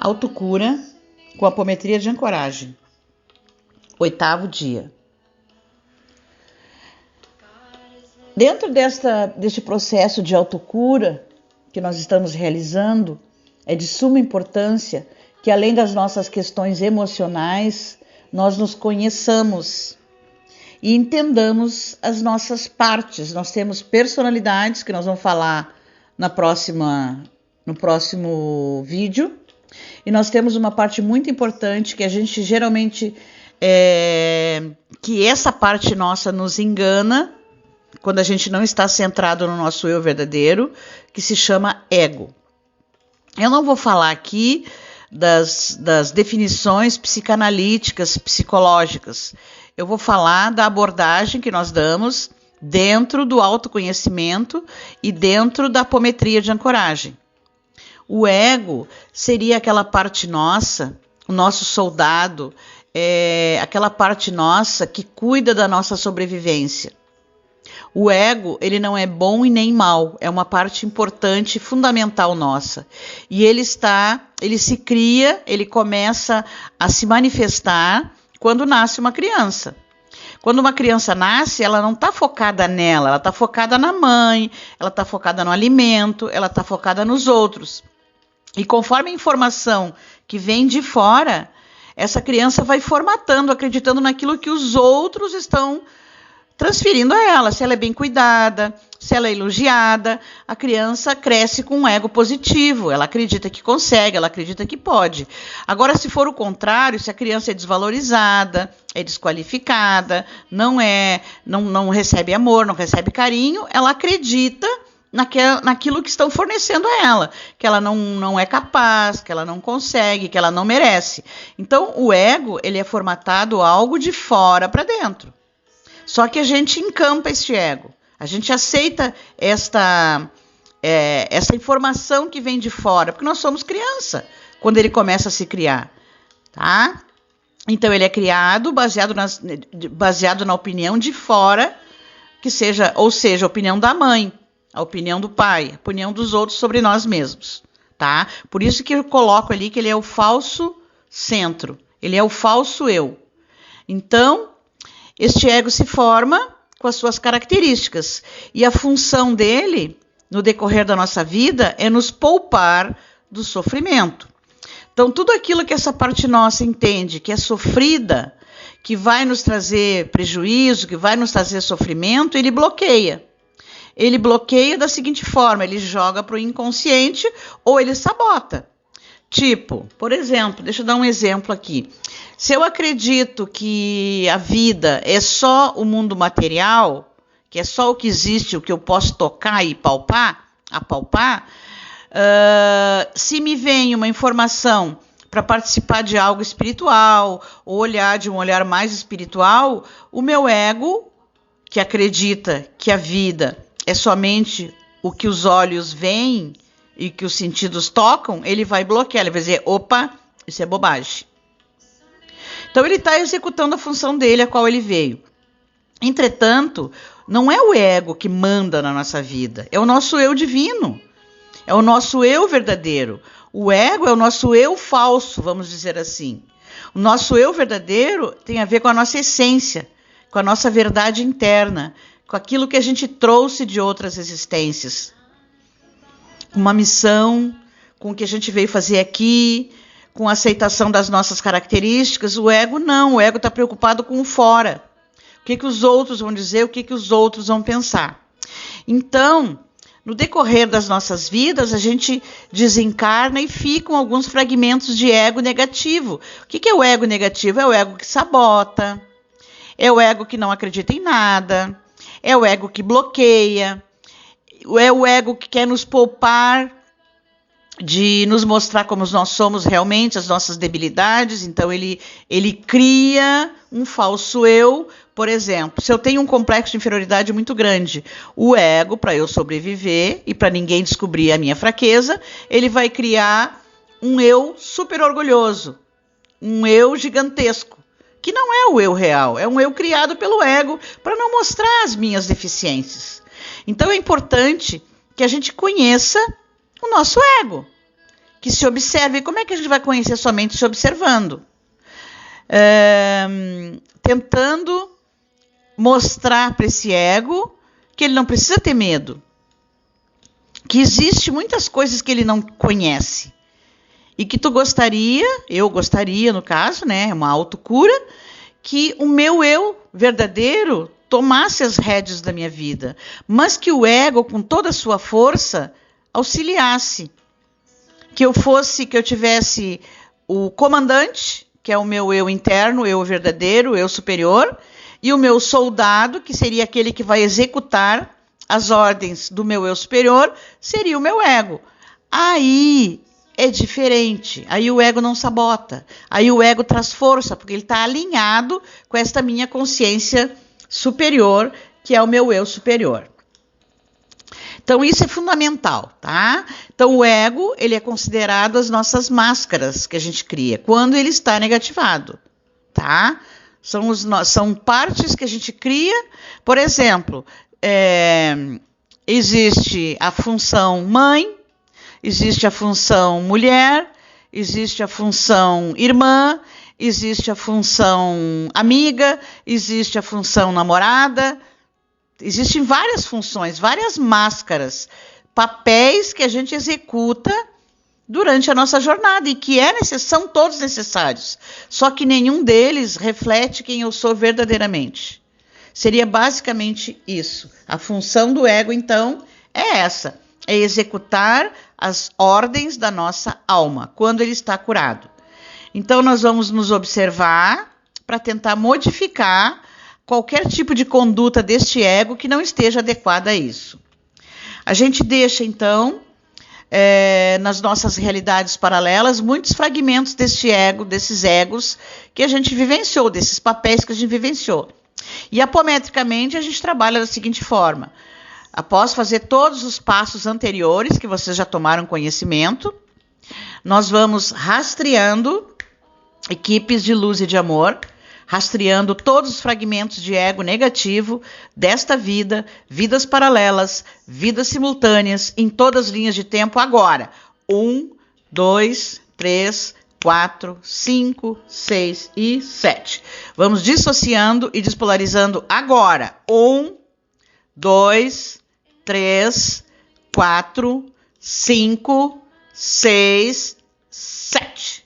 Autocura com apometria de ancoragem. 8º dia. Dentro deste processo de autocura que nós estamos realizando, é de suma importância que, além das nossas questões emocionais, nós nos conheçamos e entendamos as nossas partes. Nós temos personalidades, que nós vamos falar no próximo vídeo, e nós temos uma parte muito importante que a gente geralmente, que essa parte nossa nos engana quando a gente não está centrado no nosso eu verdadeiro, que se chama ego. Eu não vou falar aqui das definições psicanalíticas, psicológicas. Eu vou falar da abordagem que nós damos dentro do autoconhecimento e dentro da apometria de ancoragem. O ego seria aquela parte nossa, o nosso soldado, aquela parte nossa que cuida da nossa sobrevivência. O ego, ele não é bom e nem mal, é uma parte importante, fundamental nossa. E ele se cria, ele começa a se manifestar quando nasce uma criança. Quando uma criança nasce, ela não está focada nela, ela está focada na mãe, ela está focada no alimento, ela está focada nos outros. E conforme a informação que vem de fora, essa criança vai formatando, acreditando naquilo que os outros estão transferindo a ela. Se ela é bem cuidada, se ela é elogiada, a criança cresce com um ego positivo, ela acredita que consegue, ela acredita que pode. Agora, se for o contrário, se a criança é desvalorizada, é desqualificada, não recebe amor, não recebe carinho, ela acredita naquilo que estão fornecendo a ela, que ela não é capaz, que ela não consegue, que ela não merece. Então, o ego, ele é formatado algo de fora para dentro. Só que a gente encampa este ego, a gente aceita essa informação que vem de fora, porque nós somos criança quando ele começa a se criar, tá? Então ele é criado baseado na opinião de fora, ou seja, a opinião da mãe, a opinião do pai, a opinião dos outros sobre nós mesmos, tá? Por isso que eu coloco ali que ele é o falso centro, ele é o falso eu. Então, este ego se forma com as suas características e a função dele, no decorrer da nossa vida, é nos poupar do sofrimento. Então, tudo aquilo que essa parte nossa entende que é sofrida, que vai nos trazer prejuízo, que vai nos trazer sofrimento, ele bloqueia. Ele bloqueia da seguinte forma, ele joga para o inconsciente ou ele sabota. Tipo, por exemplo, deixa eu dar um exemplo aqui. Se eu acredito que a vida é só o mundo material, que é só o que existe, o que eu posso tocar e apalpar, se me vem uma informação para participar de algo espiritual, ou olhar de um olhar mais espiritual, o meu ego, que acredita que a vida é somente o que os olhos veem e que os sentidos tocam, ele vai bloquear, ele vai dizer, opa, isso é bobagem. Então ele está executando a função dele, a qual ele veio. Entretanto, não é o ego que manda na nossa vida, é o nosso eu divino, é o nosso eu verdadeiro. O ego é o nosso eu falso, vamos dizer assim. O nosso eu verdadeiro tem a ver com a nossa essência, com a nossa verdade interna, com aquilo que a gente trouxe de outras existências. Uma missão, com o que a gente veio fazer aqui, com a aceitação das nossas características. O ego não, o ego está preocupado com o fora. O que os outros vão dizer, o que os outros vão pensar. Então, no decorrer das nossas vidas, a gente desencarna e ficam alguns fragmentos de ego negativo. O que é o ego negativo? É o ego que sabota, é o ego que não acredita em nada, é o ego que bloqueia, é o ego que quer nos poupar de nos mostrar como nós somos realmente, as nossas debilidades. Então ele cria um falso eu. Por exemplo, se eu tenho um complexo de inferioridade muito grande, o ego, para eu sobreviver e para ninguém descobrir a minha fraqueza, ele vai criar um eu super orgulhoso, um eu gigantesco, que não é o eu real, é um eu criado pelo ego para não mostrar as minhas deficiências. Então é importante que a gente conheça o nosso ego, que se observe. E como é que a gente vai conhecer somente se observando? Tentando mostrar para esse ego que ele não precisa ter medo, que existe muitas coisas que ele não conhece e que eu gostaria, no caso, né, uma autocura, que o meu eu verdadeiro tomasse as rédeas da minha vida, mas que o ego, com toda a sua força, auxiliasse, que eu tivesse o comandante, que é o meu eu interno, o eu verdadeiro, o eu superior, e o meu soldado, que seria aquele que vai executar as ordens do meu eu superior, seria o meu ego. Aí é diferente, aí o ego não sabota, aí o ego traz força, porque ele está alinhado com esta minha consciência superior, que é o meu eu superior. Então isso é fundamental, tá? Então o ego, ele é considerado as nossas máscaras que a gente cria, quando ele está negativado, tá? São partes que a gente cria, por exemplo, existe a função mãe, existe a função mulher, existe a função irmã, existe a função amiga, existe a função namorada. Existem várias funções, várias máscaras, papéis que a gente executa durante a nossa jornada e que são todos necessários. Só que nenhum deles reflete quem eu sou verdadeiramente. Seria basicamente isso. A função do ego, então, é essa. É executar as ordens da nossa alma, quando ele está curado. Então, nós vamos nos observar para tentar modificar qualquer tipo de conduta deste ego que não esteja adequada a isso. A gente deixa, então, nas nossas realidades paralelas, muitos fragmentos deste ego, desses egos que a gente vivenciou, desses papéis que a gente vivenciou. E apometricamente a gente trabalha da seguinte forma: após fazer todos os passos anteriores, que vocês já tomaram conhecimento, nós vamos rastreando equipes de luz e de amor, rastreando todos os fragmentos de ego negativo desta vida, vidas paralelas, vidas simultâneas, em todas as linhas de tempo agora. 1, 2, 3, 4, 5, 6 e 7. Vamos dissociando e despolarizando agora. 1, 2, 3, 4, 5, 6, 7.